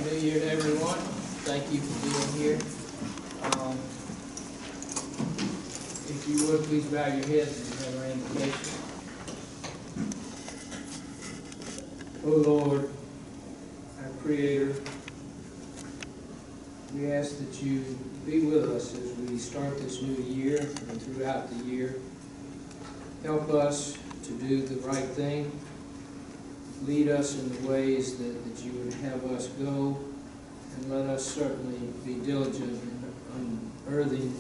Happy New Year to everyone. Thank you for being here. If you would, please bow your heads and have our invocation. O Lord, our Creator, we ask that you be with us as we start this new year and throughout the year. Help us to do the right thing. Lead us in the ways that you would have us go, and let us certainly be diligent in unearthing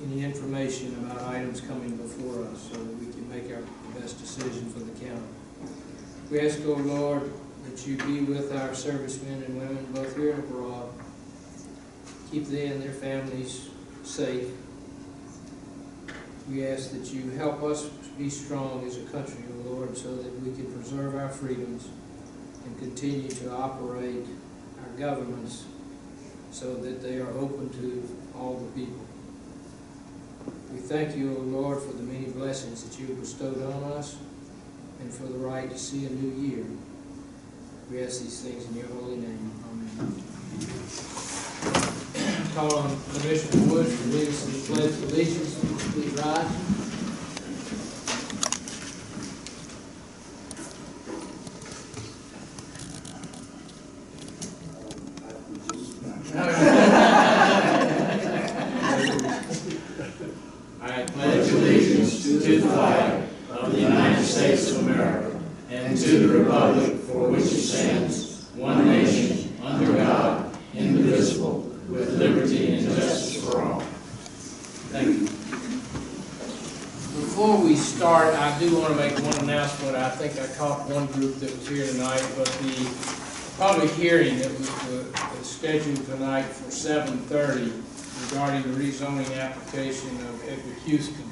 any information about items coming before us so that we can make the best decision for the county. We ask, O Lord, that you be with our servicemen and women both here and abroad. Keep them and their families safe. We ask that you help us be strong as a country, O Lord, so that we can preserve our freedoms and continue to operate our governments so that they are open to all the people. We thank you, O Lord, for the many blessings that you have bestowed on us and for the right to see a new year. We ask these things in your holy name. Amen. Call on Commissioner Woods to lead us in the Pledge of Allegiance. Please rise. I pledge allegiance to the flag of the United States of America and to the republic for which it stands, one nation, under God, indivisible, with liberty and justice for all. Thank you. Before we start, I do want to make one announcement. I think I caught one group that was here tonight, but the public hearing that was scheduled tonight for 7:30 regarding the rezoning application of Edward Houston,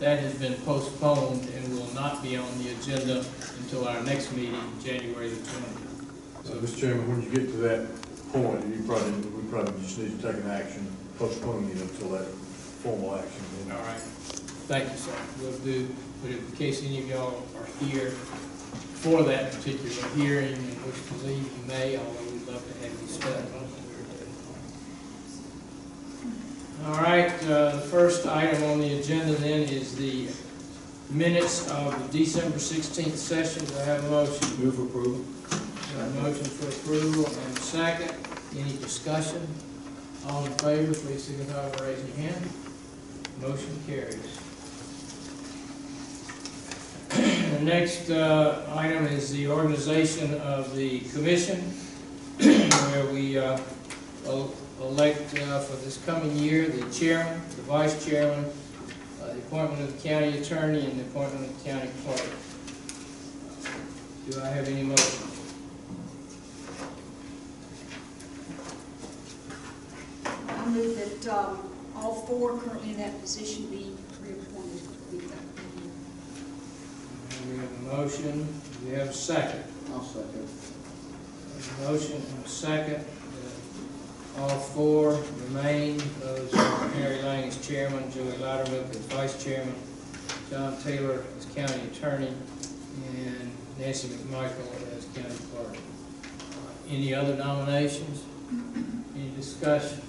that has been postponed and will not be on the agenda until our next meeting, January the 20th. So, Mr. Chairman, when you get to that point, we probably just need to take an action, postponing it until that formal action. All right. Thank you, sir. We'll do, but in case any of y'all are here for that particular hearing, and which believe you may, although we'd love to have you stay. All right, the first item on the agenda then is the minutes of the December 16th session. Do I have a motion? Move for approval. A motion for approval and a second. Any discussion? All in favor, please signify by raising your hand. Motion carries. The next item is the organization of the commission, where we elect for this coming year the chairman, the vice chairman, the appointment of the county attorney, and the appointment of the county clerk. Do I have any motion? I move that all four currently in that position be reappointed. We have a motion. Do we have a second? I'll second. A motion and a second. All four remain. Those are Mary Lang as chairman, Joey Loudermilk as vice chairman, John Taylor as county attorney, and Nancy McMichael as county clerk. Any other nominations? Any discussion?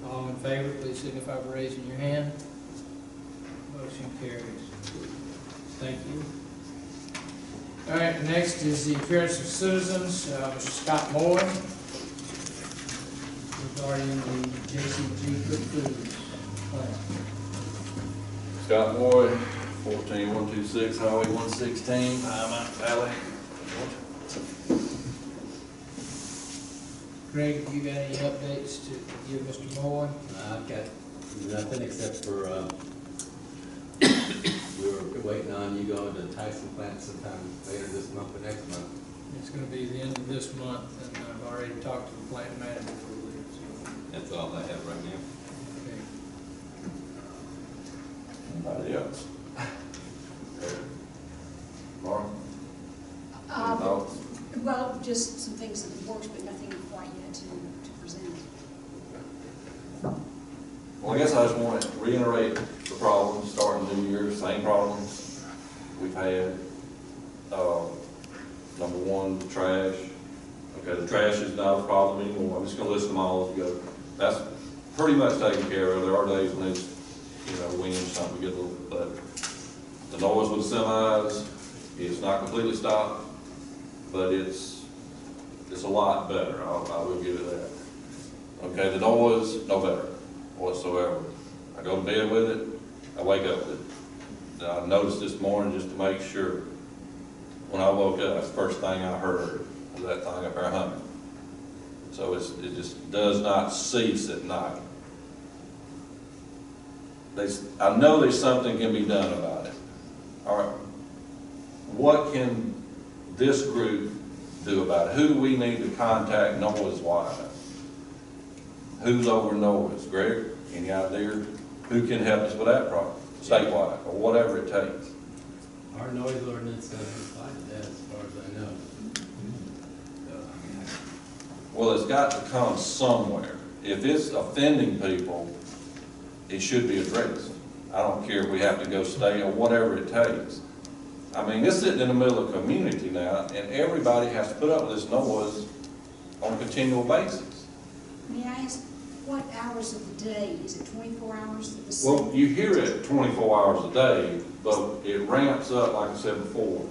All in favor, please signify by raising your hand. Motion carries. Thank you. All right, next is the appearance of citizens. Mr. Scott Moore, regarding the JCG Cook Foods plant. Scott Moore, 14126 Highway 116, Mount Valley. Greg, have you got any updates to give Mr. Moore? I've got nothing except for we were waiting on you going to Tyson plant sometime later this month or next month. It's going to be the end of this month, and I've already talked to the plant manager for a little. So. That's all I have right now. Okay. Anybody else? Laura? Any thoughts? Well, just some things in the works, but nothing quite yet to present. Well, I guess I just want to reiterate the problems starting the new year, same problems we've had. Number one, the trash. Okay, the trash is not a problem anymore, I'm just gonna list them all as we go. That's pretty much taken care of, there are days when it's, you know, wind, something, we get a little, but the noise with the semis, it's not completely stopped, but it's a lot better, I will give it that. Okay, the noise, no better whatsoever. I go to bed with it, I wake up with it. I noticed this morning just to make sure, when I woke up, that's the first thing I heard was that thing up there humming. So it just does not cease at night. I know there's something can be done about it. All right, what can this group do about it? Who do we need to contact noise-wise? Who's over noise? Greg, any idea? Who can help us with that problem, statewide, or whatever it takes? Our noise ordinance doesn't apply to that as far as I know. Well, it's got to come somewhere. If it's offending people, it should be addressed. I don't care if we have to go stay or whatever it takes. I mean, it's sitting in the middle of the community now, and everybody has to put up with this noise on a continual basis. May I ask, what hours of the day? Is it 24 hours of the Well, same? you hear it 24 hours a day, but it ramps up, like I said before,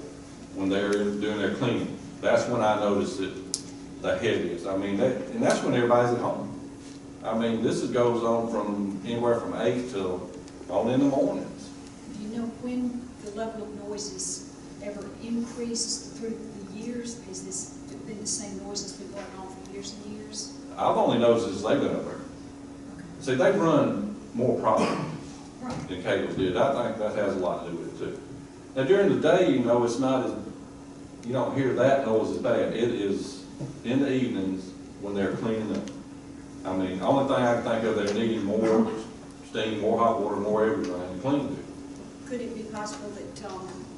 when they're doing their cleaning. That's when I notice it the heaviest. I mean, and that's when everybody's at home. I mean, this goes on from anywhere from 8 till on in the mornings. Do you know when the level of noise has ever increased through the years? Has this been the same noise that's been going on for years and years? I've only noticed as they've been up there. Okay. See, they run more property Right. than cables did. I think that has a lot to do with it too. Now, during the day, you know, it's not as, you don't hear that noise as bad. It is in the evenings when they're cleaning up. I mean, the only thing I can think of, they're needing more steam, more hot water, more everything to clean to. Could it be possible that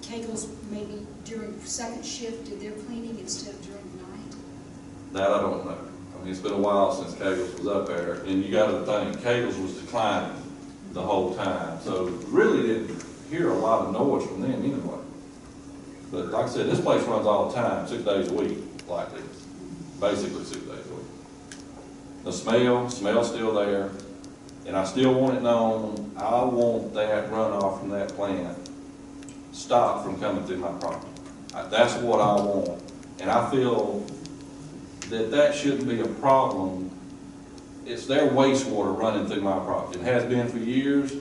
Kegels maybe during second shift did their cleaning instead of during the night? That I don't know. I mean, it's been a while since Kegels was up there, and you got to think, Kegels was declining the whole time, so really didn't hear a lot of noise from them anyway. But like I said, this place runs all the time, 6 days a week, like this, basically 6 days a week. The smell's still there, and I still want it known, I want that runoff from that plant stopped from coming through my property. That's what I want, and I feel that that shouldn't be a problem. It's their wastewater running through my property. It has been for years.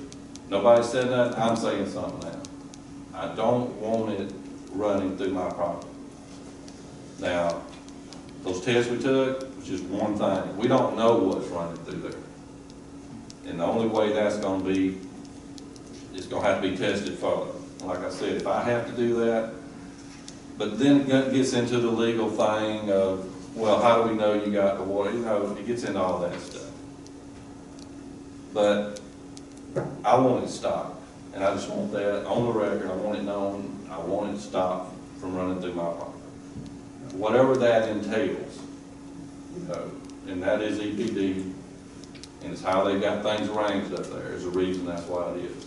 Nobody said nothing. I'm saying something now. I don't want it running through my property. Now, those tests we took was just one thing. We don't know what's running through there. And the only way that's going to be, it's going to have to be tested further. Like I said, if I have to do that, but then it gets into the legal thing of, well, how do we know you got the water? You know, it gets into all that stuff. But I want it stopped, and I just want that on the record. I want it known. I want it stopped from running through my property. Whatever that entails, you know, and that is EPD, and it's how they got things arranged up there. There's a reason that's why it is.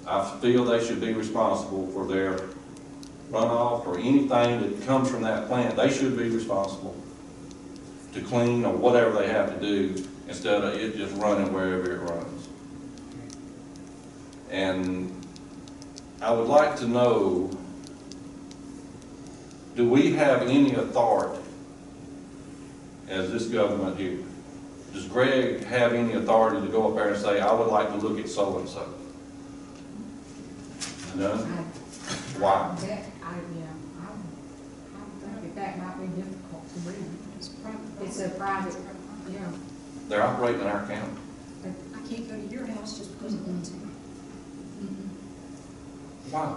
I feel they should be responsible for their runoff or anything that comes from that plant. They should be responsible to clean or whatever they have to do instead of it just running wherever it runs. And I would like to know, do we have any authority as this government here? Does Greg have any authority to go up there and say, I would like to look at so-and-so? No? Why? I think that might be difficult to read. It's a private, yeah. They're operating in our county. I can't go to your house just because I want to. Why?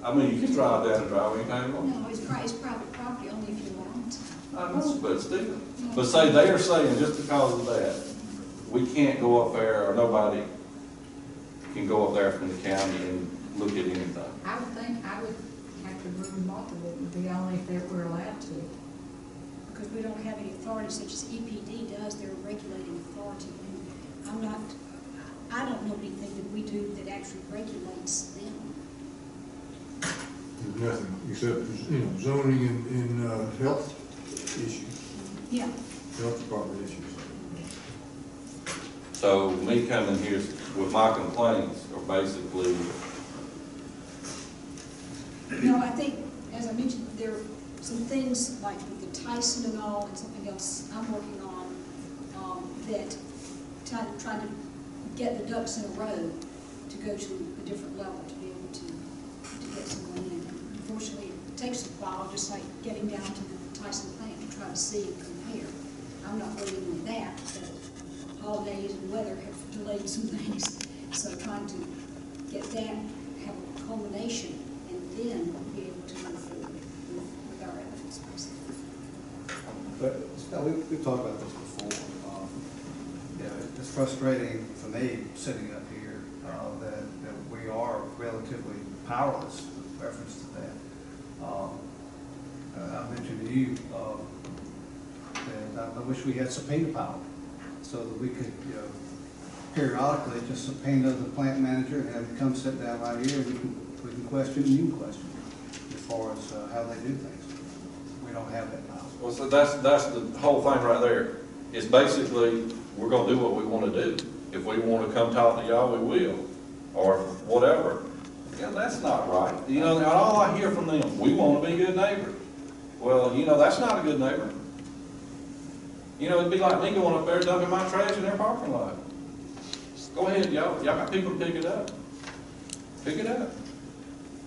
I mean, you can drive down the driveway anytime you want. No, it's private property only if you allow it. But still, but say they are saying just because of that, we can't go up there, or nobody can go up there from the county and look at anything. I would think I would have to remove most of it, would be only if they were allowed to. Because we don't have any authority such as EPD does, they're a regulating authority. And I don't know anything that we do that actually regulates them. There's nothing except, you know, zoning and health. issue, Yeah, health department issues. So me coming here with my complaints are basically, no, I think, as I mentioned, there are some things like with the Tyson and all, and something else I'm working on, that trying to get the ducks in a row to go to a different level, to be able to get someone in. Unfortunately, it takes a while, just like getting down to the Tyson plant to try to see and compare. I'm not waiting on that, but holidays and weather have delayed some things. So trying to get that, have a culmination, and then be able to move forward with our evidence. But, we've talked about this before. Yeah, it's frustrating for me, sitting up here, that we are relatively powerless with reference to that. I mentioned to you, that I wish we had subpoena power, so that we could, periodically just subpoena the plant manager and have him come sit down right here, and we can question and you can question as far as how they do things. We don't have that power. well, so that's the whole thing right there. It's basically, we're gonna do what we wanna do. If we wanna come talk to y'all, we will, or whatever. Yeah, that's not right. You know, and all I hear from them, we wanna be good neighbors. Well, that's not a good neighbor. It'd be like me going up there dumping my trash in their parking lot. Go ahead, y'all got people to pick it up. Pick it up.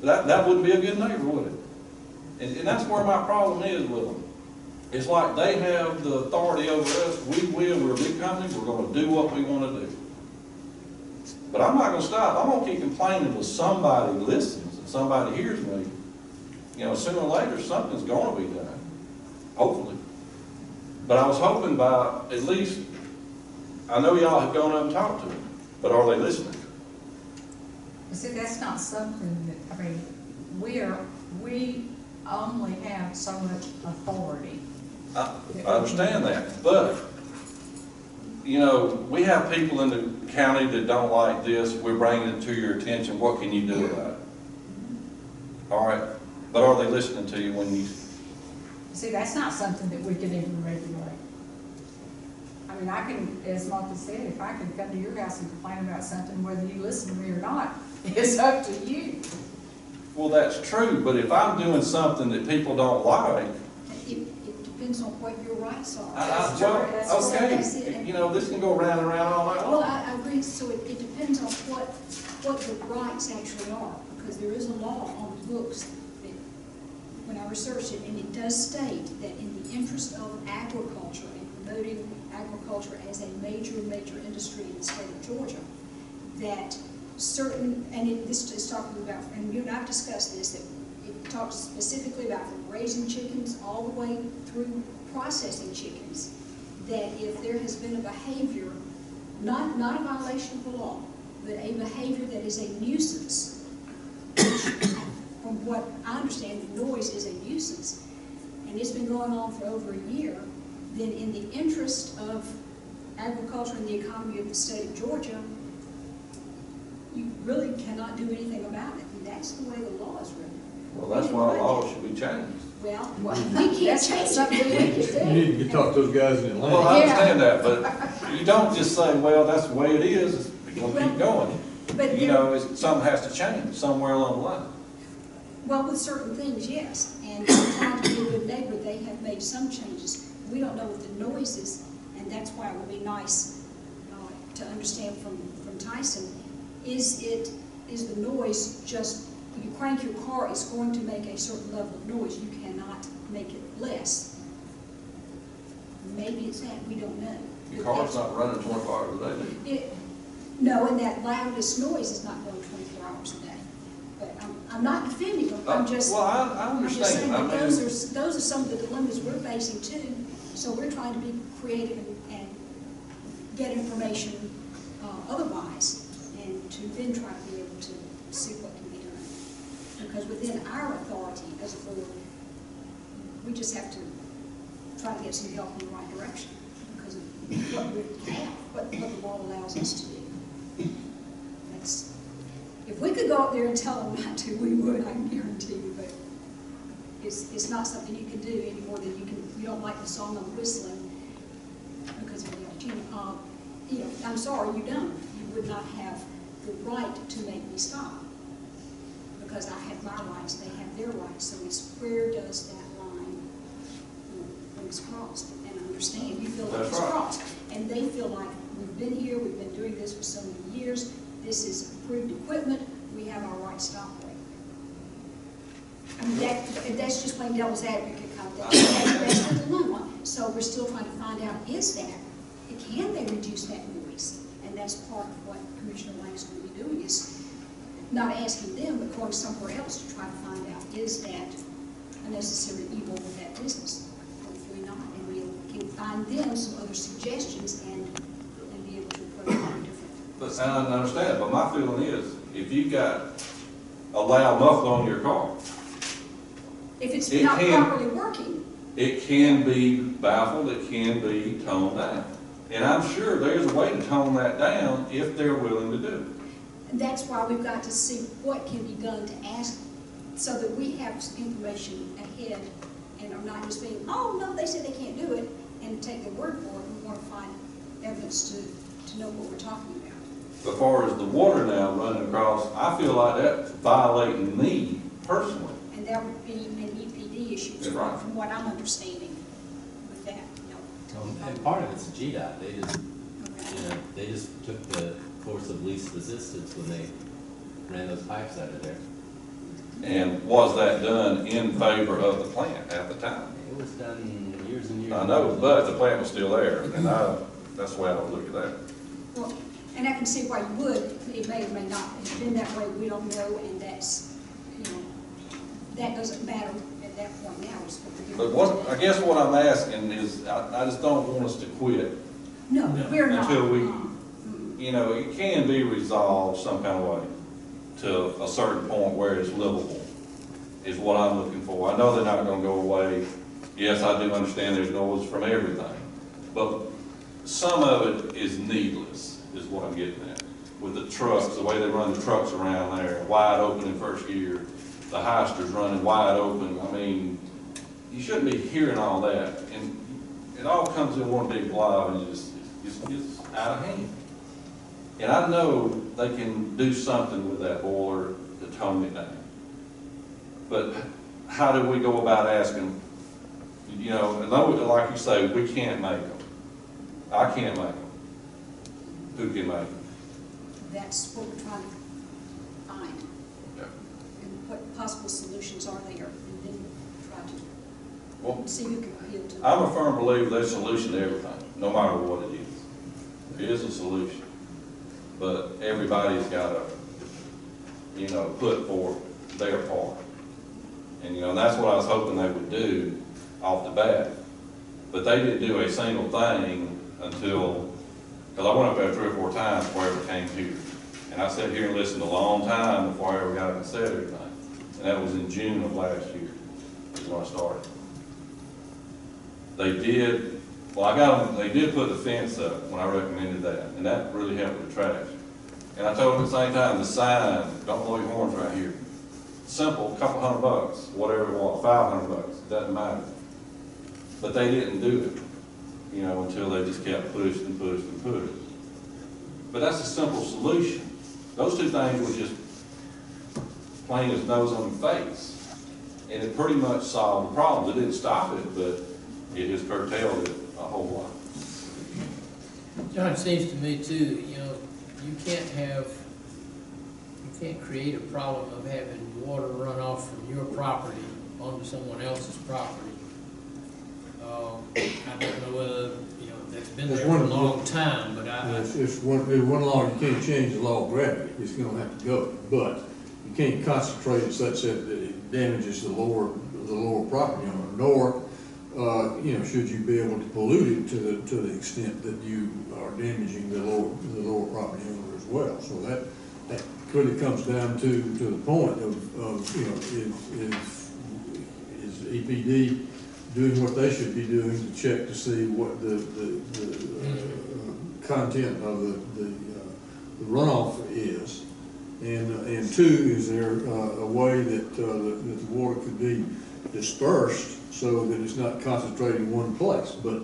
That wouldn't be a good neighbor, would it? And that's where my problem is with them. It's like they have the authority over us. We're a big company, we're gonna do what we wanna do. But I'm not gonna stop. I'm gonna keep complaining until somebody listens and somebody hears me. Sooner or later, something's gonna be done, hopefully. But I was hoping by, at least, I know y'all have gone up and talked to them, but are they listening? See, that's not something that, we only have so much authority. I understand that, but, we have people in the county that don't like this, we're bringing it to your attention, what can you do about it? All right, but are they listening to you when you? See, that's not something that we can even regulate. I can, as Martha said, if I can come to your house and complain about something, whether you listen to me or not, it's up to you. Well, that's true, but if I'm doing something that people don't like, It depends on what your rights are. okay, this can go round and round all night Well, long. I agree, so it depends on what the rights actually are, because there is a law on the books that, when I researched it, and it does state that in the interest of agriculture and promoting agriculture as a major industry in the state of Georgia, that certain, this is talking about, and you and I've discussed this, that it talks specifically about from raising chickens all the way through processing chickens, that if there has been a behavior, not a violation of the law, but a behavior that is a nuisance, from what I understand, the noise is a nuisance, and it's been going on for over a year, then in the interest of agriculture and the economy of the state of Georgia, you really cannot do anything about it. And that's the way the law is written. Well, that's why the law should be changed. Well, we can't change something we can You need to talk to those guys in Well, Atlanta. I understand that, but you don't just say, well, that's the way it is, it's gonna keep going. But Something has to change somewhere along the line. well, with certain things, yes. And trying to be a good neighbor, they have made some changes. We don't know what the noise is, and that's why it would be nice to understand from Tyson. Is the noise just, you crank your car, it's going to make a certain level of noise. You cannot make it less. Maybe it's that, we don't know. Your car's not running 24 hours a day. No, and that loudest noise is not going 24 hours a day. But I'm not defending them, I'm just. Well, I I'm just saying understand. that those are some of the dilemmas we're facing too. So we're trying to be creative and get information otherwise, and to then try to be able to see what can be done. Because within our authority as a board, we just have to try to get some help in the right direction because of what we have, what the law allows us to do. That's, if we could go up there and tell them not to, we would, I can guarantee you, but it's not something you can do any more than you don't like the song I'm whistling because of the tune. You know, I'm sorry, you don't. You would not have the right to make me stop because I have my rights, they have their rights. So it's where does that line, you know, when it's crossed? And I understand you feel like That's it's right. crossed, and they feel like we've been here, we've been doing this for so many years. This is approved equipment. We have our rights to operate. I mean, that's just plain devil's advocate kind of thing. That's the dilemma. So we're still trying to find out, can they reduce that noise? And that's part of what Commissioner Lang's going to be doing, is not asking them, but going somewhere else to try to find out, is that a necessary evil with that business? Hopefully not, and we can find them some other suggestions and be able to approach it differently. But I understand, but my feeling is, if you've got a loud muffler on your car, If it's It not can- properly working, it can be baffled, it can be toned down. And I'm sure there's a way to tone that down if they're willing to do it. and that's why we've got to see what can be done to ask, so that we have information ahead and are not just being, oh, no, they said they can't do it, and take their word for it. We want to find evidence to know what we're talking about. As far as the water now running across, I feel like that's violating me personally. And that would be an EPD issue, That's right. from what I'm understanding with that, no. And part of it's GDOT, they just, Okay. you know, they just took the course of least resistance when they ran those pipes out of there. And was that done in favor of the plant at the time? It was done years and years. I know, but the plant was still there, and that's the way I would look at that. Well, and I can see why you would. It may or may not have been that way, we don't know, and that's, you know, that doesn't matter at that point now. It's what we're But doing. I guess what I'm asking is, I just don't want us to quit. No, we're not. Until we- Mm-mm. You know, it can be resolved some kind of way to a certain point where it's livable, is what I'm looking for. I know they're not gonna go away. Yes, I do understand there's noise from everything, but some of it is needless, is what I'm getting at. With the trucks, the way they run the trucks around there, wide open in first gear, the Heisters running wide open. I mean, you shouldn't be hearing all that, and it all comes in one big blob, and it's out of hand. And I know they can do something with that boiler to tone it down. But how do we go about asking, you know, and like you say, we can't make them. I can't make them. Who can make them? That's what we're trying to find, Okay. and what possible solutions are there, and then try Well, to see who can appeal to them. I'm a firm believer there's a solution to everything, no matter what it is. There is a solution. But everybody's got to, you know, put forth their part. And, you know, that's what I was hoping they would do off the bat. But they didn't do a single thing until, because I went up there 3 or 4 times before I ever came here. And I sat here and listened a long time before I ever got up and said everything. And that was in June of last year, is when I started. They did, they did put the fence up when I recommended that, and that really helped with the trash. And I told them at the same time, the sign, don't blow your horns right here. Simple, couple $100, whatever it was, $500, doesn't matter. But they didn't do it, you know, until they just kept pushing and pushing and pushing. But that's a simple solution. Those two things were just plain as nose on your face. And it pretty much solved the problem. It didn't stop it, but it has curtailed it a whole lot. John, it seems to me too, you know, you can't create a problem of having water run off from your property onto someone else's property. I don't know whether, you know, that's been there for a long time, but It's one law, you can't change the law of gravity, it's gonna have to go, but you can't concentrate it such that it damages the lower property owner, nor, you know, should you be able to pollute it to the extent that you are damaging the lower property owner as well. So that really comes down to the point of you know, is EPD doing what they should be doing to check to see what the content of the runoff is, and two, is there a way that the water could be dispersed so that it's not concentrated in one place. But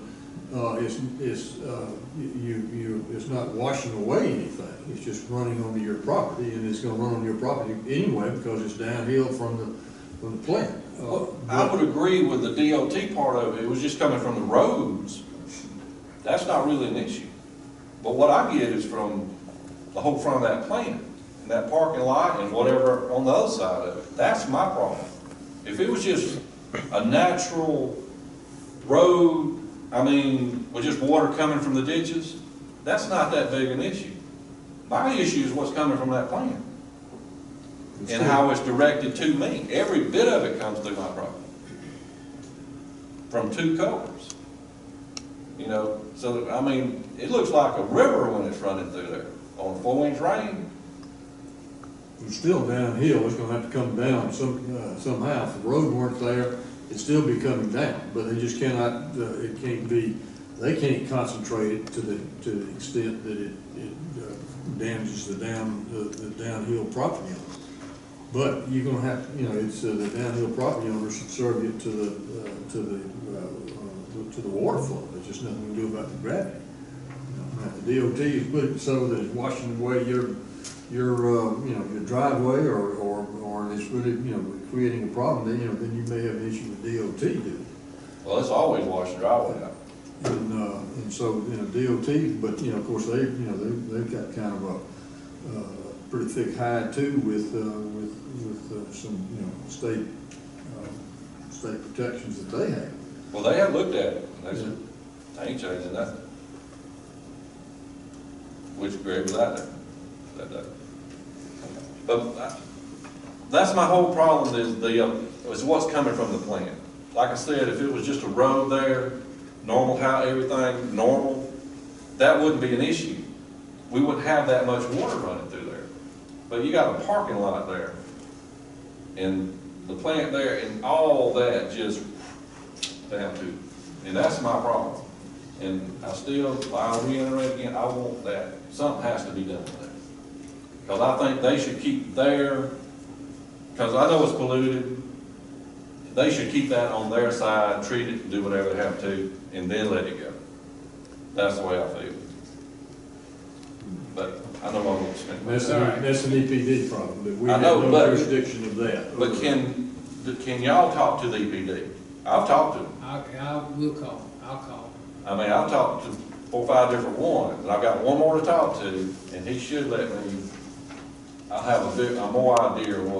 it's not washing away anything. It's just running onto your property, and it's gonna run on your property anyway because it's downhill from the plant. I would agree with the DOT part of it. It was just coming from the roads. That's not really an issue. But what I get is from the whole front of that plant, and that parking lot and whatever on the other side of it. That's my problem. If it was just a natural road, I mean, with just water coming from the ditches, that's not that big an issue. My issue is what's coming from that plant and how it's directed to me. Every bit of it comes through my property from two culverts. You know, so, I mean, it looks like a river when it's running through there. On 4-inch rain, It's still downhill, it's gonna have to come down somehow. If the road weren't there, it'd still be coming down, but they just cannot, it can't be, they can't concentrate it to the extent that it damages the downhill property owners. But you're gonna have, you know, it's, the downhill property owner should serve it to the water flow. There's just nothing we can do about the gravity. Now, the DOT has put it so that it's washing away your driveway or it's really, creating a problem, then, then you may have an issue with DOT doing. well, it's always washing driveway out. And so, DOT, but, of course, they've got kind of a pretty thick hide too with some, state protections that they have. Well, they have looked at it. They said, I ain't changing nothing. Which Greg was out there that day. But that's my whole problem is what's coming from the plant. Like I said, if it was just a road there, normal, how everything normal, that wouldn't be an issue. We wouldn't have that much water running through there. But you got a parking lot there, and the plant there, and all that just down to, and that's my problem. And I'll reiterate again, I want that, something has to be done with that. Because I think they should keep because I know it's polluted, they should keep that on their side, treat it, do whatever they have to, and then let it go. That's the way I feel. But I know I'm going to spend. That's an EPD problem, but we I have know, no but- jurisdiction of that. But can y'all talk to the EPD? I've talked to them. We'll call, I'll call. I mean, I've talked to 4 or 5 different ones, and I've got one more to talk to, and he should let me, I'll have a more idea of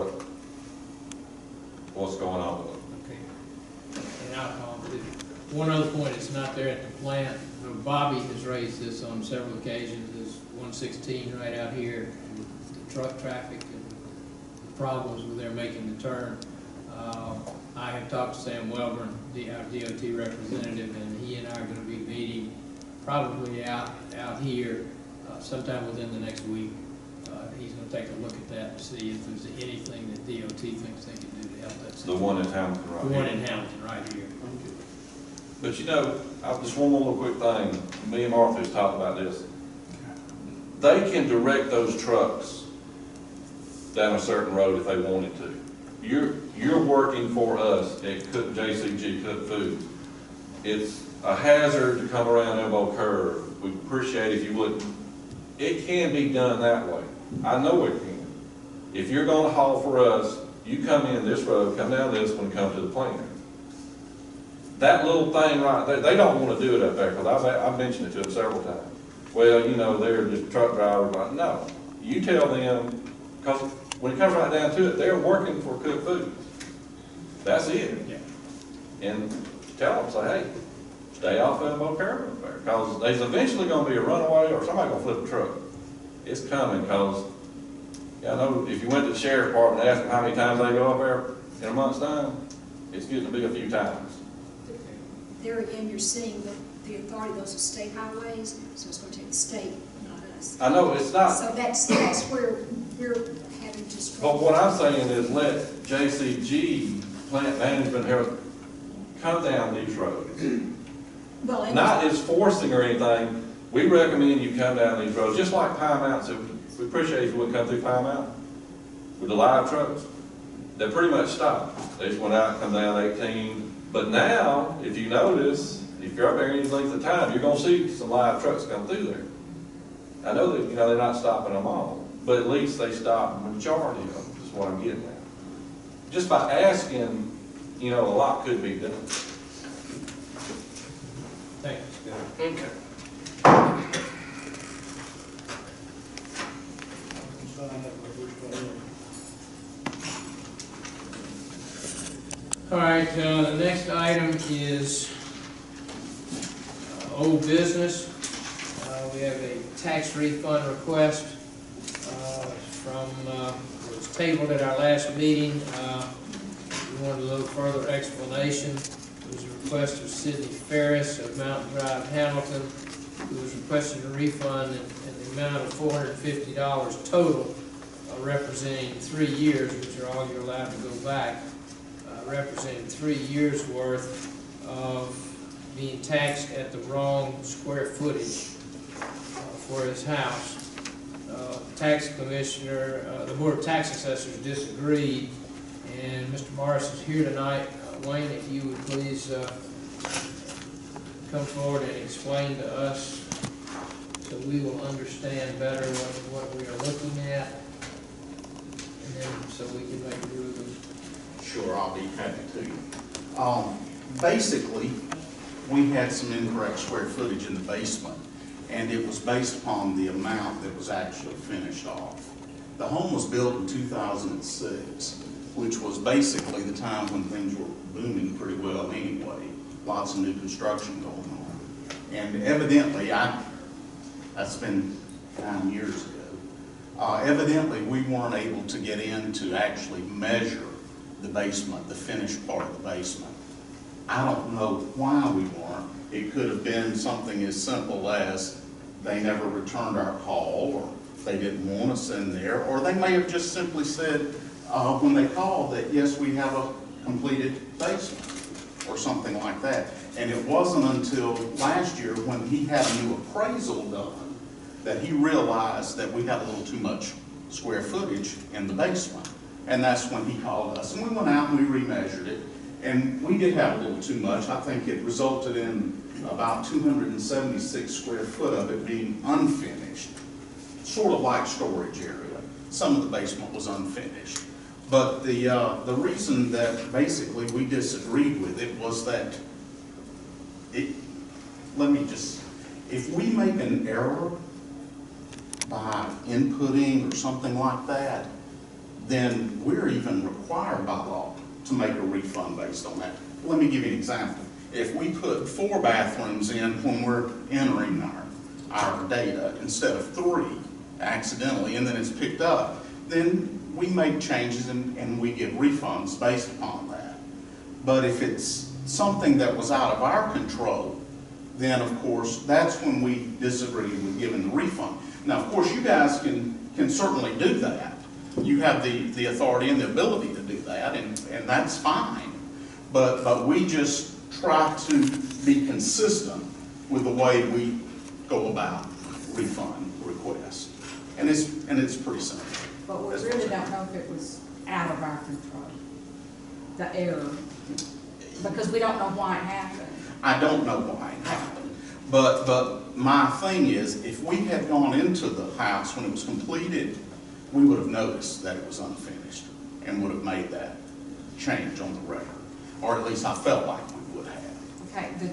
what's going on with it. Okay. And I'll call too. One other point, it's not there at the plant. Bobby has raised this on several occasions, is 116 right out here, and the truck traffic and the problems with their making the turn. I have talked to Sam Welborn, our DOT representative, and he and I are going to be meeting probably out here sometime within the next week. He's going to take a look at that and see if there's anything that DOT thinks they can do to help that. The one in Hamilton right The here. one in Hamilton right here. But just one more little quick thing. Me and Martha's talked about this. They can direct those trucks down a certain road if they wanted to. You're working for us at JCG Cook Foods. It's a hazard to come around Elbow Curve. We appreciate if you wouldn't. It can be done that way. I know it can. If you're gonna haul for us, you come in this road, come down this one, come to the plant. That little thing right there, they don't want to do it up there, because I've mentioned it to them several times. Well, they're just truck drivers. Like, no, you tell them, because when it comes right down to it, they're working for Cook Foods. That's it. Yeah. And tell them, say, hey, stay off Elbow Curve up there, because there's eventually going to be a runaway or somebody going to flip a truck. It's coming, because I know if you went to the sheriff's department and asked them how many times they go up there in a month's time, it's getting to be a few times. There again, you're seeing that the authority, those are state highways, so it's going to take the state, not us. I know, it's not. So that's where we're having to struggle. But what I'm saying is let JCG plant management here come down these roads. Well, and Not as forcing or anything. We recommend you come down these roads, just like Pine Mountain. So we appreciate if you wouldn't come through Pine Mountain with the live trucks. They pretty much stopped. They just went out and come down 18, But now, if you notice, if you're up there any length of time, you're gonna see some live trucks come through there. I know that, you know, they're not stopping them all, but at least they stop the majority of them, is what I'm getting at. Just by asking, you know, a lot could be done. Thank you, Scott. Okay. All right, the next item is old business. We have a tax refund request it was tabled at our last meeting. We wanted a little further explanation. It was a request of Sidney Ferris of Mountain Drive, Hamilton, who was requesting a refund in the amount of $450 total, representing 3 years, which are all you're allowed to go back, representing 3 years' worth of being taxed at the wrong square footage for his house. Tax commissioner, the Board of Tax Assessors disagreed, and Mr. Morris is here tonight. Wayne, if you would please come forward and explain to us so we will understand better what we are looking at, and then so we can make a ruling. Sure, I'll be happy to. Basically, we had some incorrect square footage in the basement, and it was based upon the amount that was actually finished off. The home was built in 2006, which was basically the time when things were booming pretty well anyway. Lots of new construction going on. And evidently, that's been 9 years ago. Evidently, we weren't able to get in to actually measure the basement, the finished part of the basement. I don't know why we weren't. It could have been something as simple as they never returned our call, or they didn't want us in there, or they may have just simply said when they called that, yes, we have a completed basement, or something like that. And it wasn't until last year when he had a new appraisal done that he realized that we had a little too much square footage in the basement. And that's when he called us. And we went out and we remeasured it. And we did have a little too much. I think it resulted in about 276 square foot of it being unfinished. Sort of like storage area. Some of the basement was unfinished. But the reason that basically we disagreed with it was that if we make an error by inputting or something like that, then we're even required by law to make a refund based on that. Let me give you an example. If we put 4 bathrooms in when we're entering our data instead of 3 accidentally, and then it's picked up, then we make changes and we get refunds based upon that. But if it's something that was out of our control, then of course that's when we disagree with giving the refund. Now of course you guys can certainly do that. You have the authority and the ability to do that, and that's fine. But we just try to be consistent with the way we go about refund requests. And it's pretty simple. But we really don't know if it was out of our control, the error, because we don't know why it happened. I don't know why it happened. But my thing is, if we had gone into the house when it was completed, we would have noticed that it was unfinished and would have made that change on the record. Or at least I felt like we would have. Okay, the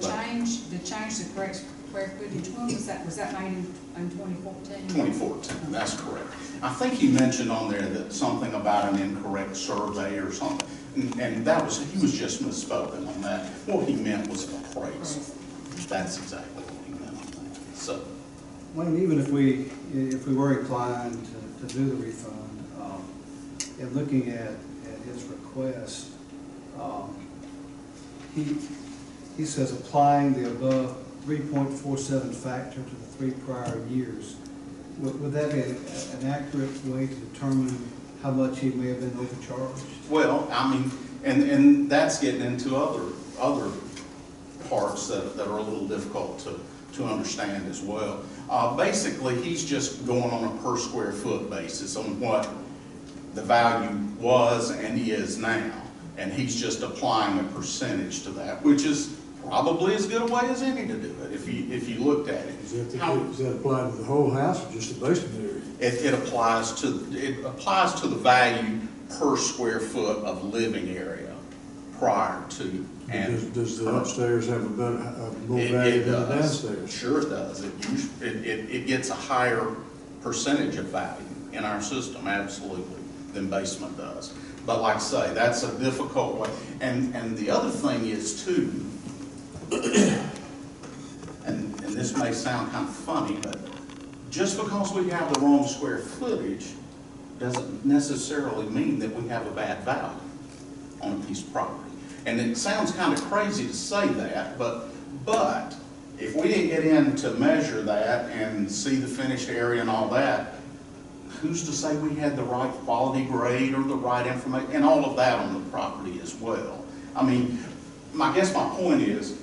change to correct square footage, when was that? Was that made in 2014? 2014, that's correct. I think he mentioned on there that something about an incorrect survey or something. And that was, he was just misspoken on that. What he meant was an appraisal. That's exactly what he meant on that. So, Wayne, even if we were inclined to do the refund, and looking at his request, he says applying the above 3.47 factor to the 3 prior years. Would that be an accurate way to determine how much he may have been overcharged? well, I mean, and that's getting into other parts that are a little difficult to understand as well. Basically, he's just going on a per square foot basis on what the value was and is now. And he's just applying a percentage to that, which is probably as good a way as any to do it, if you looked at it. Does that apply to the whole house or just the basement area? It applies to the value per square foot of living area prior to. And Does the upstairs have more value than the downstairs? Sure it does. It gets a higher percentage of value in our system, absolutely, than basement does. But like I say, that's a difficult way. And the other thing is too, and this may sound kind of funny, but just because we have the wrong square footage doesn't necessarily mean that we have a bad value on a piece of property. And it sounds kind of crazy to say that, but if we didn't get in to measure that and see the finished area and all that, who's to say we had the right quality grade or the right information and all of that on the property as well? I mean, I guess my point is,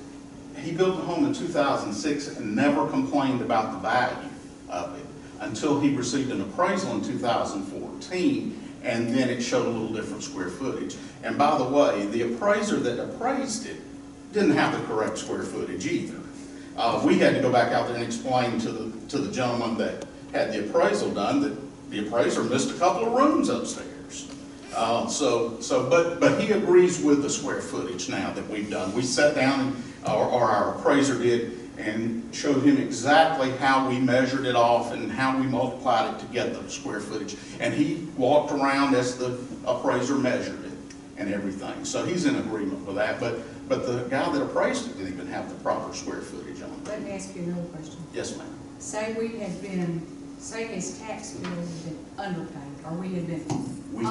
he built the home in 2006 and never complained about the value of it until he received an appraisal in 2014, and then it showed a little different square footage. And by the way, the appraiser that appraised it didn't have the correct square footage either. We had to go back out there and explain to the gentleman that had the appraisal done that the appraiser missed a couple of rooms upstairs. But he agrees with the square footage now that we've done. We sat down, or our appraiser did, and showed him exactly how we measured it off and how we multiplied it to get the square footage. And he walked around as the appraiser measured it and everything. So he's in agreement with that. But the guy that appraised it didn't even have the proper square footage on it. Let me ask you another question. Yes, ma'am. Say his tax bill had been underpaid, or we had been. We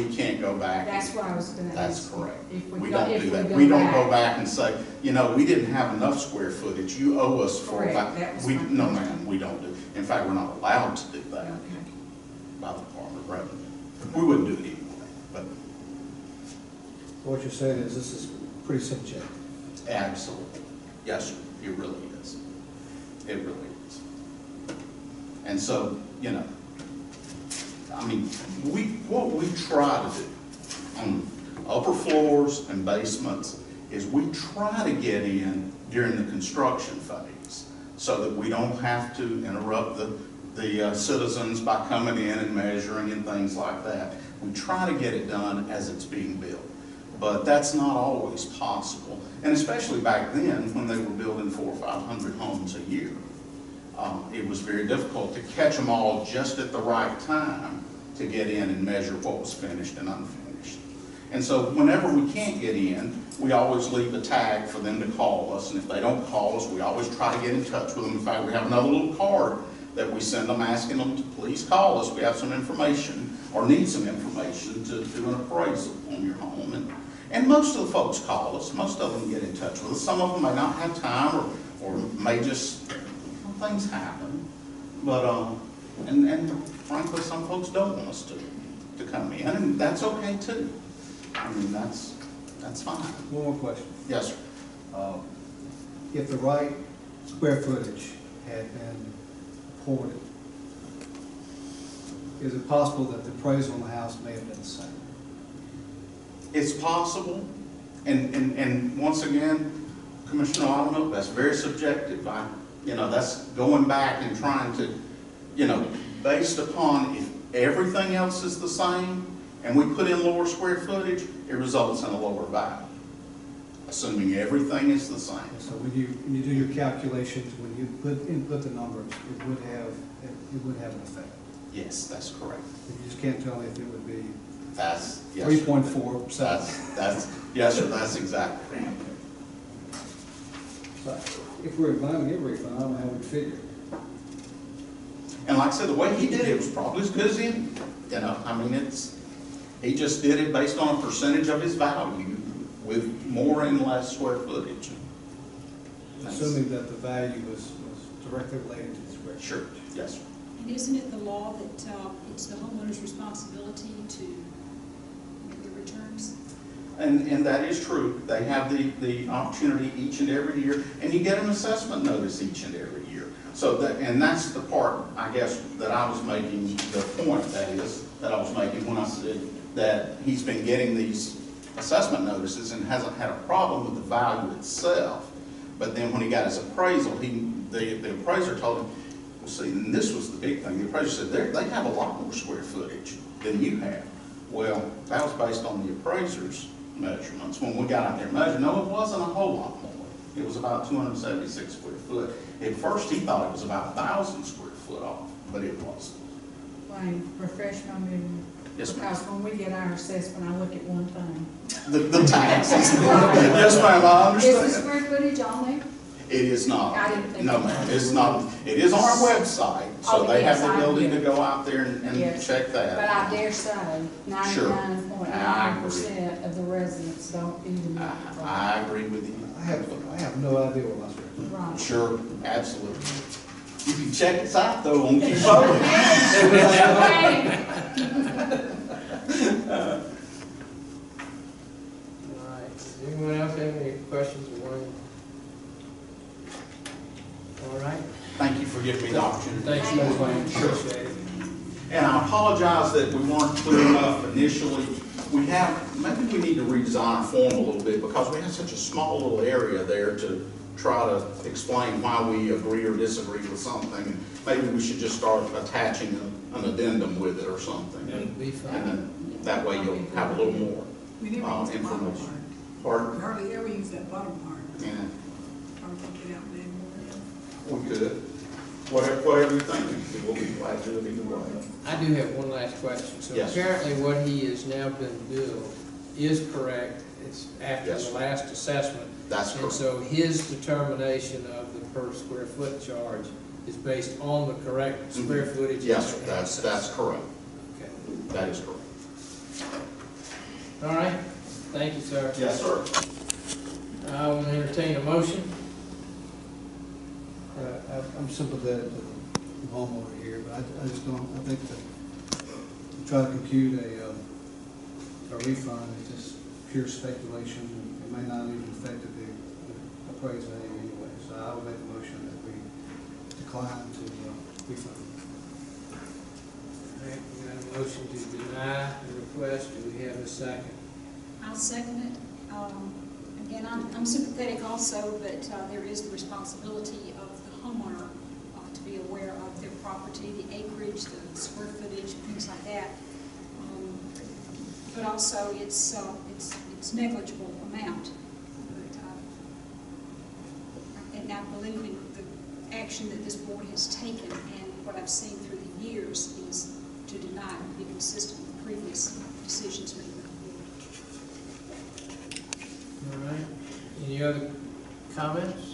can't go back. That's what I was gonna ask. That's correct. If We don't do that. We don't go back and say, you know, we didn't have enough square footage, you owe us for Correct. that. That was We, my no question. ma'am, we don't do. In fact, we're not allowed to do that Okay. by the Department of Revenue. We wouldn't do it anyway, but What you're saying is this is pretty subjective. absolutely. Yes, sir, it really is. It really is. And so, you know, I mean, what we try to do on upper floors and basements is we try to get in during the construction phase so that we don't have to interrupt the citizens by coming in and measuring and things like that. We try to get it done as it's being built, but that's not always possible. And especially back then when they were building 400 or 500 homes a year. It was very difficult to catch them all just at the right time to get in and measure what was finished and unfinished. And so whenever we can't get in, we always leave a tag for them to call us. And if they don't call us, we always try to get in touch with them. In fact, we have another little card that we send them asking them to please call us. We have some information or need some information to do an appraisal on your home. And most of the folks call us. Most of them get in touch with us. Some of them may not have time or may just, things happen. But, and frankly, some folks don't want us to come in, and that's okay too. I mean, that's fine. One more question. Yes, sir. If the right square footage had been reported, is it possible that the appraisal on the house may have been the same? It's possible, and once again, Commissioner Loudermilk, that's very subjective. That's going back and trying to, based upon if everything else is the same and we put in lower square footage, it results in a lower value, assuming everything is the same. So when you do your calculations, when you input the numbers, it would have an effect. Yes, that's correct. You just can't tell me if it would be Yes, sir. 3.4%. Yes, sir, that's exactly right. So if we're going to get a refund, I don't know how we'd figure it. And like I said, the way he did it was probably as good as any. He just did it based on a percentage of his value with more and less square footage. Assuming that the value was directly related to the square footage. Sure, yes, sir. And isn't it the law that it's the homeowner's responsibility to make the returns? And that is true. They have the opportunity each and every year, and you get an assessment notice each and every year. So that's the part, I guess, that I was making, the point that I was making when I said that he's been getting these assessment notices and hasn't had a problem with the value itself. But then when he got his appraisal, the appraiser told him, well, see, and this was the big thing, the appraiser said, they have a lot more square footage than you have. Well, that was based on the appraiser's measurements. When we got out there and measured, no, it wasn't a whole lot more. It was about 276 square foot. At first, he thought it was about 1,000 square foot off, but it wasn't. Wayne, refresh my memory. Yes, ma'am. Because when we get our assessment, I look at one thing. The taxes. Yes, ma'am, I Is the understand. square footage on there? It is not. I didn't think No, it was. ma'am, it's not. It is on our website, so Oh, they have yes, the I ability do. to go out there and Yes. check But that. I dare say, 99.9% of the residents don't even know. I agree with you. I have no idea what my square footage Right. Sure, absolutely. You can check us out though on Keep Public. All right, does anyone else have any questions of Wayne? All right, Thank you for giving me the opportunity. thank you, Wayne, appreciate it. And I apologize that we weren't clear enough initially. Maybe we need to redesign our form a little bit because we have such a small little area there to try to explain why we agree or disagree with something. Maybe we should just start attaching an addendum with it or something. That would be fine. And then that way you'll have a little more We never use the bottom information. part. Pardon? We hardly ever use that bottom part. Yeah, Probably take it out then. we could. Whatever you think, we'll be glad to do it either way. I do have one last question. So Yes. apparently what he has now been billed is correct. It's after Yes. the last assessment. That's And correct. so his determination of the per square foot charge is based on the correct square footage. Yes, sir, and that's correct. Okay. That is correct. All right, thank you, sir. Yes, sir. I will entertain a motion. I'm sympathetic to the homeowner here, but I just don't, I think that to try to compute a refund is just pure speculation. It may not even affect the appraised value anyway. So I would make a motion that we decline to refund. All right, we got a motion to deny the request. Do we have a second? I'll second it. Again, I'm sympathetic also, but there is the responsibility of the homeowner to be aware of their property, the acreage, the square footage, things like that. But also, it's negligible amount. But, and I believe in the action that this board has taken, and what I've seen through the years is to deny and be consistent with previous decisions made by the board. All right, any other comments?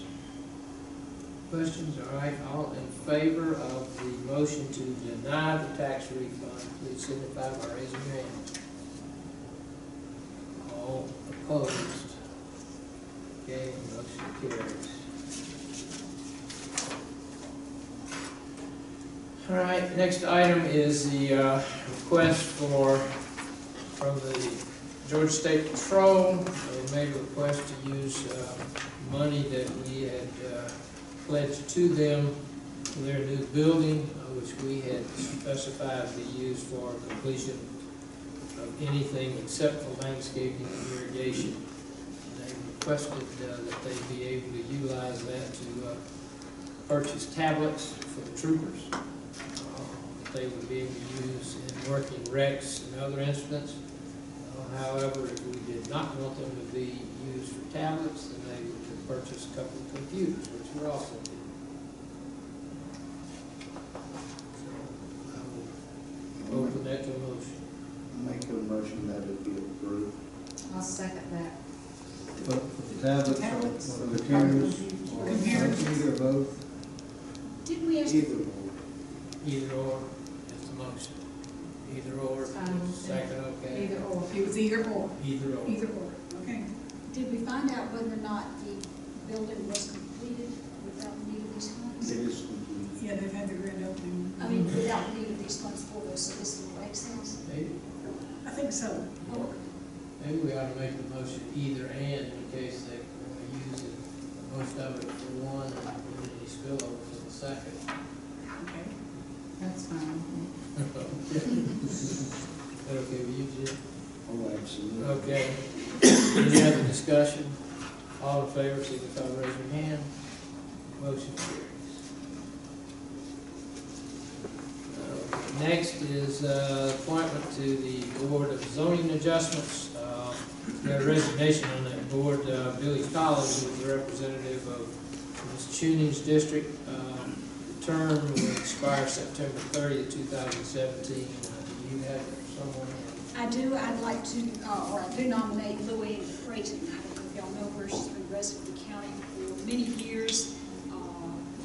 Questions? All right, all in favor of the motion to deny the tax refund, please signify by raising your hand. All opposed? Okay, motion carries. All right, next item is the request from the Georgia State Patrol. They made a request to use money that we had pledged to them for their new building, which we had specified to be used for completion of anything except for landscaping and irrigation. They requested that they be able to utilize that to purchase tablets for the troopers that they would be able to use in working wrecks and other incidents. However, if we did not want them to be used for tablets, then they would purchase a couple of computers, which we're also doing. So I will open that to a motion. Make a motion that it be approved. I'll second that. But for the tablets, Tablets. or the computers, or Computers. either or both. Didn't we ask? Either or. Either or, is the motion. Either or, second, okay. Either or. It was either or, Either or. either or, okay. Did we find out whether or not the building was completed without the need of these funds? It is complete. Yeah, they've had the grand opening. I mean, without the need of these funds for those, so this is what makes sense? Maybe, I think so. maybe we ought to make the motion either and in case they want to use it, most of it for one and then any spillover for the second. Okay. That's fine. Is that okay with you, Jim? Oh, absolutely. Okay. Any other discussion? All in favor, signify by raising your hand. Motion carries. Next is appointment to the Board of Zoning Adjustments. We have a resignation on that board. Billy Collins, who is the representative of Ms. Chuning's district. Term will expire September 30th, 2017. Do you have someone? I do, I'd like to, or I do nominate Louie Creighton. I don't know if y'all know her, she's been a resident of the county for many years.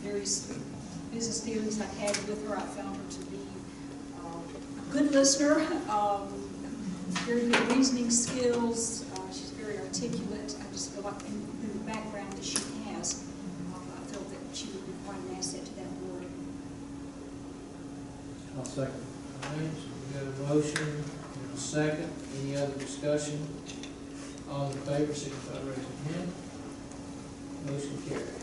Various business dealings I've had with her, I found her to be a good listener, very good reasoning skills, she's very articulate. I just feel like in the background that she has, I felt that she would be quite an asset to that board. I'll second. All right, so we got a motion and a second. Any other discussion? All in favor, signify by raising your hand. Motion carries.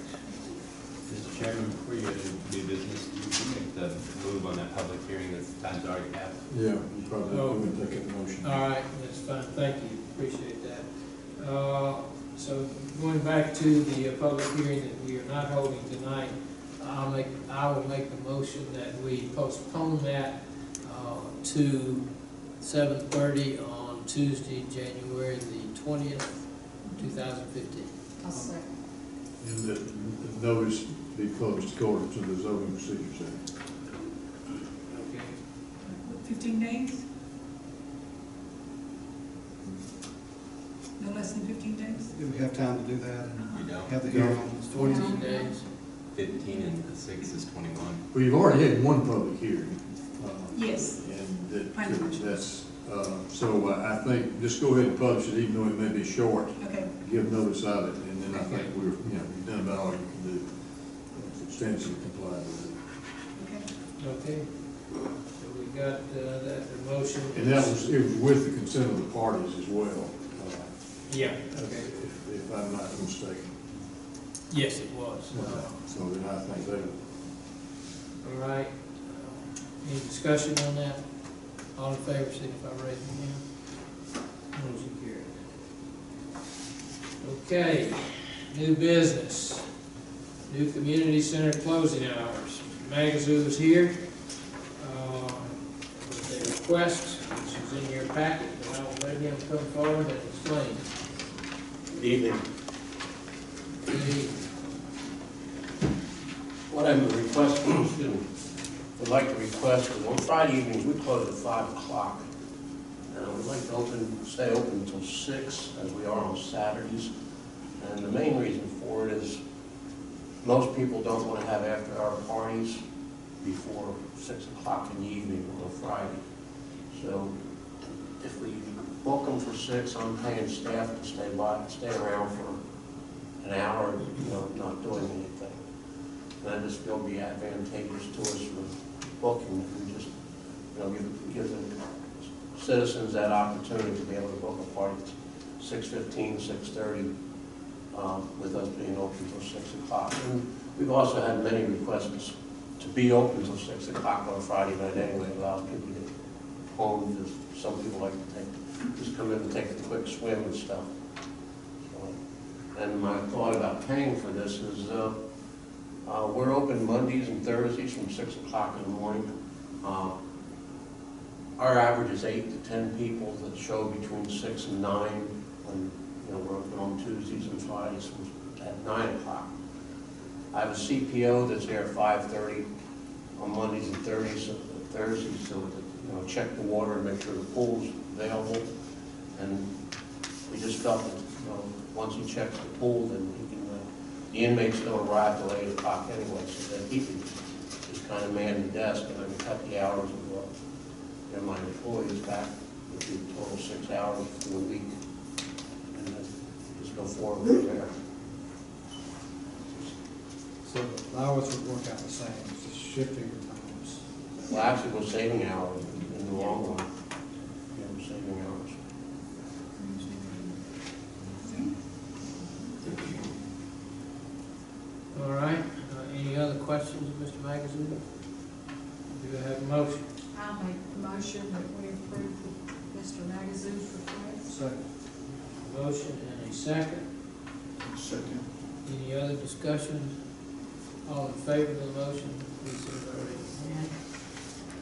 Mr. Chairman, before you go to new business, you can make the move on that public hearing that time's already passed. Yeah, you probably Oh. would take that motion. All right, that's fine, thank you, appreciate that. So going back to the public hearing that we are not holding tonight, I will make the motion that we postpone that to 7:30 on Tuesday, January the 20th, 2015. I'll second. And that the notice be closed according to the zoning procedures act. Okay. 15 days? No less than 15 days? Do we have time to do that We and don't. have the hearing? It's 14 days. 15 and the 6 is 21. Well, you've already had one public hearing. Yes. And Planning commission. that's, so I think just go ahead and publish it, even though it may be short, Okay. give notice of it, and then I think you've done about all you can do. Substantially comply with it. Okay. Okay. So we got that, the motion. And it was with the consent of the parties as well. Yeah, okay. If I'm not mistaken. Yes, it was. So then I think they, All right. Any discussion on that? All in favor, signify by raising your hand. Motion carried. Okay, new business. New community center closing hours. Magazoo is here with a request, which is in your packet, and I will let him come forward and explain. Good evening. The What I'm requesting, excuse me, would like to request is on Friday evenings, we close at 5 o'clock. We'd like to stay open until 6, as we are on Saturdays. And the main reason for it is most people don't want to have after-hour parties before 6 o'clock in the evening on a Friday. So if we book them for 6, I'm paying staff to stay around for an hour, not doing anything. And I just feel it'd be advantageous to us for booking if we just, give the citizens that opportunity to be able to book a party at 6:15, 6:30, with us being open until 6 o'clock. And we've also had many requests to be open until 6 o'clock on a Friday night anyway. It allows people to get home. Just some people like to just come in and take a quick swim and stuff. So, and my thought about paying for this is, we're open Mondays and Thursdays from 6 o'clock in the morning. Our average is 8 to 10 people that show between 6 and 9 when, we're open on Tuesdays and Fridays at 9 o'clock. I have a CPO that's there at 5:30 on Mondays and Thursdays so that, check the water and make sure the pool's available. And we just felt that, once he checks the pool, then he can, the inmates don't arrive till 8 o'clock anyway, so that he can just kind of man the desk and I can cut the hours of my employees back, which would be a total 6 hours for the week. And then just go forward from there. So the hours would work out the same, it's just shifting the times. Well, actually, we're saving hours in the long run. Yeah, we're saving hours. All right, any other questions, Mr. Magazine? Do I have a motion? I'll make the motion that we approve the Mr. Magazoo's request. Second. Motion and a second. Second. Any other discussion? All in favor of the motion, please signify by raising your hand.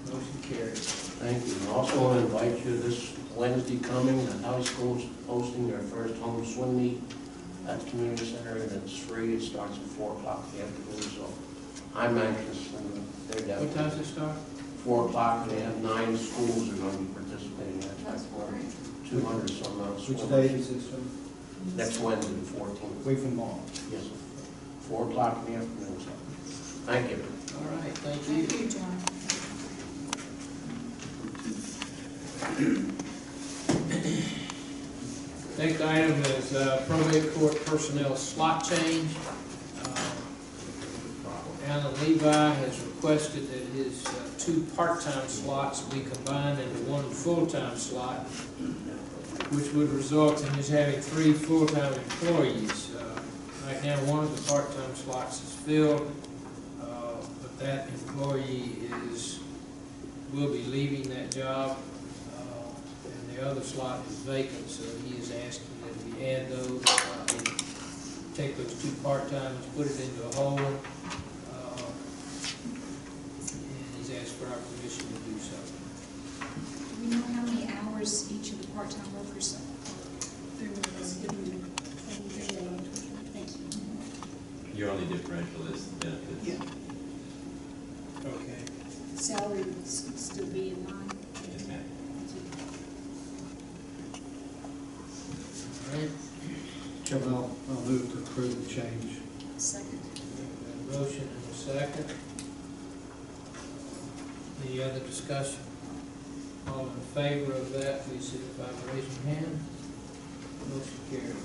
Motion carries. Thank you. And also want to invite you this Wednesday coming, the high school's hosting their first home swim meet at the community center, and it's free. It starts at 4 o'clock in the afternoon, so I'm anxious, and they're down. What time does it start? 4 o'clock, and they have 9 schools that are going to be participating in that. That's great. 200 some Which swimmers. date is this, sir? Next Wednesday, the 14th. Week from tomorrow. Yes, sir. 4 o'clock in the afternoon, so. Thank you. All right, thank you. Thank you, John. Next item is probate court personnel slot change. Alan Levi has requested that his 2 part-time slots be combined into 1 full-time slot, which would result in his having 3 full-time employees. Right now, 1 of the part-time slots is filled, but that employee will be leaving that job, and the other slot is vacant, so he is asking that we add those, and take those 2 part-times, put it into a whole, and he's asked for our permission to do so. Do we know how many hours each of the part-time workers They were given 21. Thank you. Your only differential is the benefits. Yeah. Okay. Salary would still be in line? Yes, ma'am. All right. Chairman, I'll move to approve the change. Second. Got a motion and a second. Any other discussion? All in favor of that, please signify by raising your hand. Motion carries.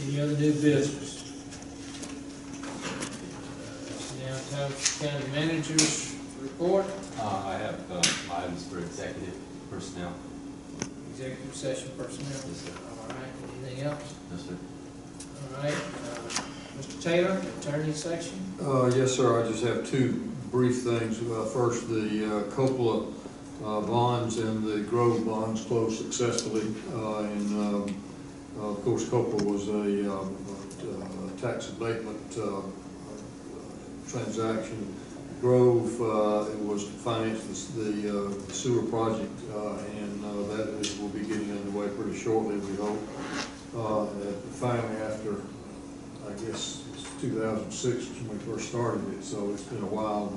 Any other new business? It's now time for county manager's report. I have items for executive personnel. Executive session personnel. Yes, sir. All right, anything else? No, sir. All right, Mr. Taylor, attorney section. Yes, sir, I just have 2 brief things. First, the Coppola bonds and the Grove bonds closed successfully. Of course, Coppola was a tax abatement transaction. Grove, it was to finance the sewer project, and that will be getting underway pretty shortly, we hope. Finally, after, I guess, it's 2006 when we first started it, so it's been a while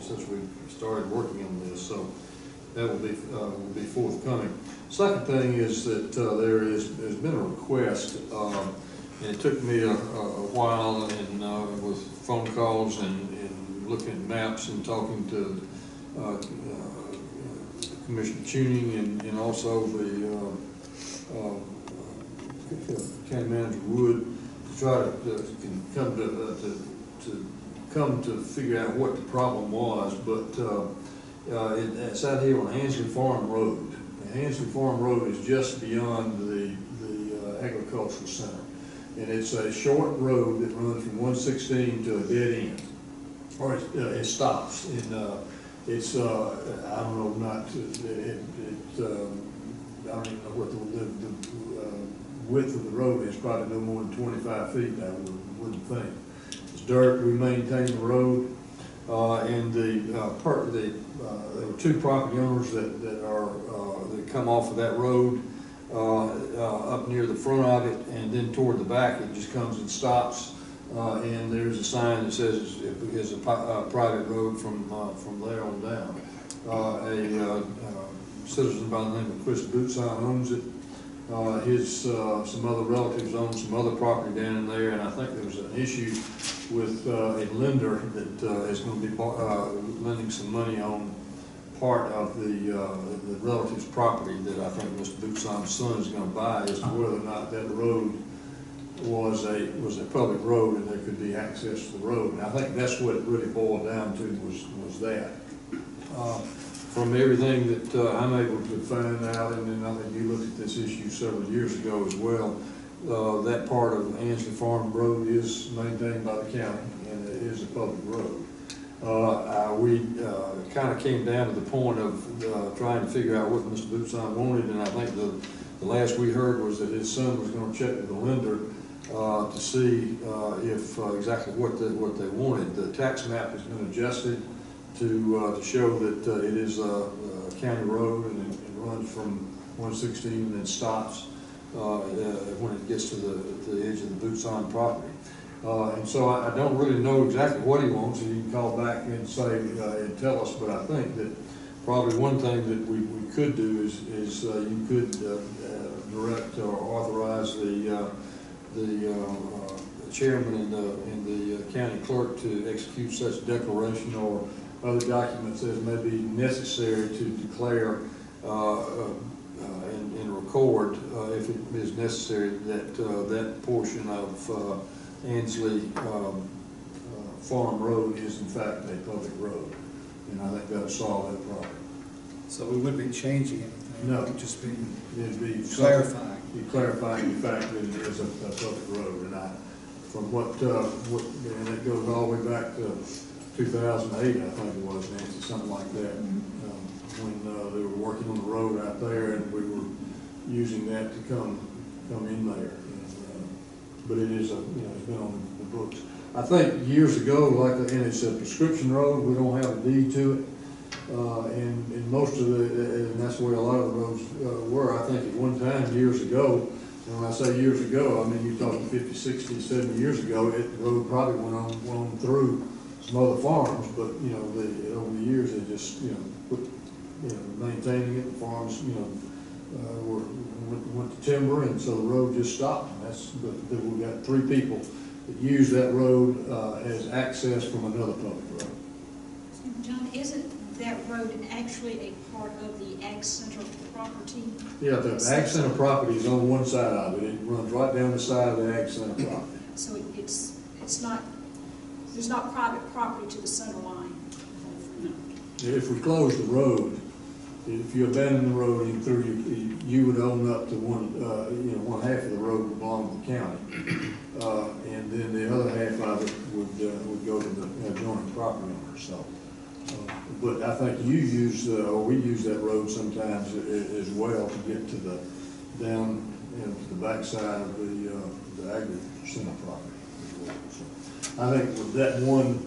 since we started working on this, so that will be forthcoming. Second thing is that there's been a request, and it took me a while, and with phone calls and looking at maps and talking to Commissioner Tuning and also the County Manager Wood, to try to come to figure out what the problem was, but it's out here on Hansley Farm Road. And Hansley Farm Road is just beyond the agricultural center, and it's a short road that runs from 116 to a dead end, or it stops. And it's I don't know, I don't even know what the width of the road is. Probably no more than 25 feet. I wouldn't think. It's dirt. We maintain the road, and there were 2 property owners that come off of that road up near the front of it, and then toward the back it just comes and stops. And there's a sign that says it's a private road from there on down. A citizen by the name of Chris Bootson owns it. Some other relatives own some other property down in there, and I think there was an issue with a lender that is going to be lending some money on part of the relative's property that I think Mr. Bootson's son is going to buy, as to whether or not that road was a public road and there could be access to the road. And I think that's what it really boiled down to was that. From everything that I'm able to find out, and then I think you looked at this issue several years ago as well, that part of Hansley Farm Road is maintained by the county, and it is a public road. We kind of came down to the point of trying to figure out what Mr. Butzon wanted, and I think the last we heard was that his son was going to check with the lender to see if exactly what they wanted. The tax map has been adjusted to show that it is a county road, and it runs from 116 and then stops when it gets to the edge of the Butzon property. And so I don't really know exactly what he wants, and you can call back and say, and tell us, but I think that probably one thing that we could do is you could direct or authorize the chairman and the county clerk to execute such declaration or other documents as may be necessary to declare and record, if it is necessary, that that portion of Ansley Farm Road is in fact a public road, and I think that'll solve that problem. So we wouldn't be changing anything? No. It'd just be It'd be clarifying. Be clarifying the fact that it is a public road, and from what, and it goes all the way back to 2008, I think it was, Nancy, something like that, when they were working on the road out there, and we were using that to come in there. But it is it's been on the books. I think years ago, and it's a prescription road, we don't have a deed to it. And most of and that's where a lot of the roads were. I think at one time, years ago, and when I say years ago, I mean, you're talking 50, 60, 70 years ago, the road probably went on through some other farms, but, over the years, they just, put, maintaining it, the farms, went to timber, and so the road just stopped. But we've got 3 people that use that road as access from another public road. John, isn't that road actually a part of the Ag Center property? Yeah, the Ag Center property is on one side of it. It runs right down the side of the Ag Center property. So it's not, there's not private property to the center line? If we close the road, if you abandon the road and you would own up to one half of the road would belong to the county, and then the other half of it would go to the adjoining property owner. So, but I think we use that road sometimes as well to get to the down to the backside of the Agri Center property. So I think with that one.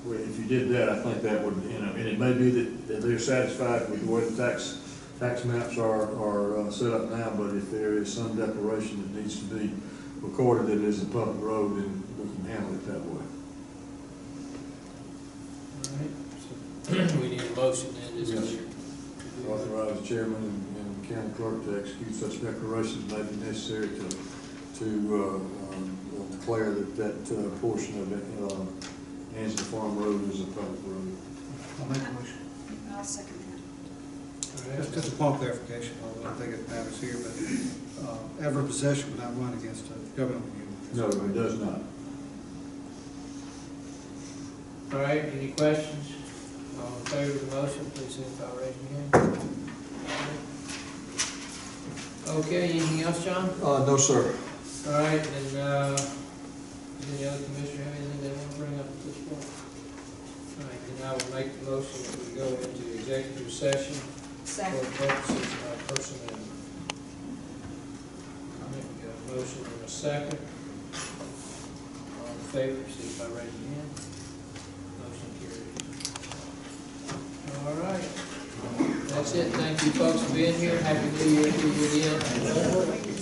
If you did that, I think that would, and it may be that they're satisfied with the way the tax maps are set up now, but if there is some declaration that needs to be recorded that it is a public road, then we can handle it that way. All right, so we need a motion then, just Yes. Authorize the chairman and county clerk to execute such declarations may be necessary to declare that portion of it, Ansley Farm Road is a public road. I'll make a motion. I'll second that. All right. Just a point of clarification, I don't think it matters here, but ever possession would not run against a government unit. No, it does not. All right, any questions? All in favor of the motion, please signify by raising your hand. Okay, anything else, John? No, sir. All right, then, any other commissioner have anything they want to bring up at this point? All right, then I will make the motion that we go into executive session for Second. purposes of personnel. All right, we got a motion and a second. All in favor, please by raising your hand. Motion carries. All right. That's it. Thank you folks for being here. Happy New Year to you again.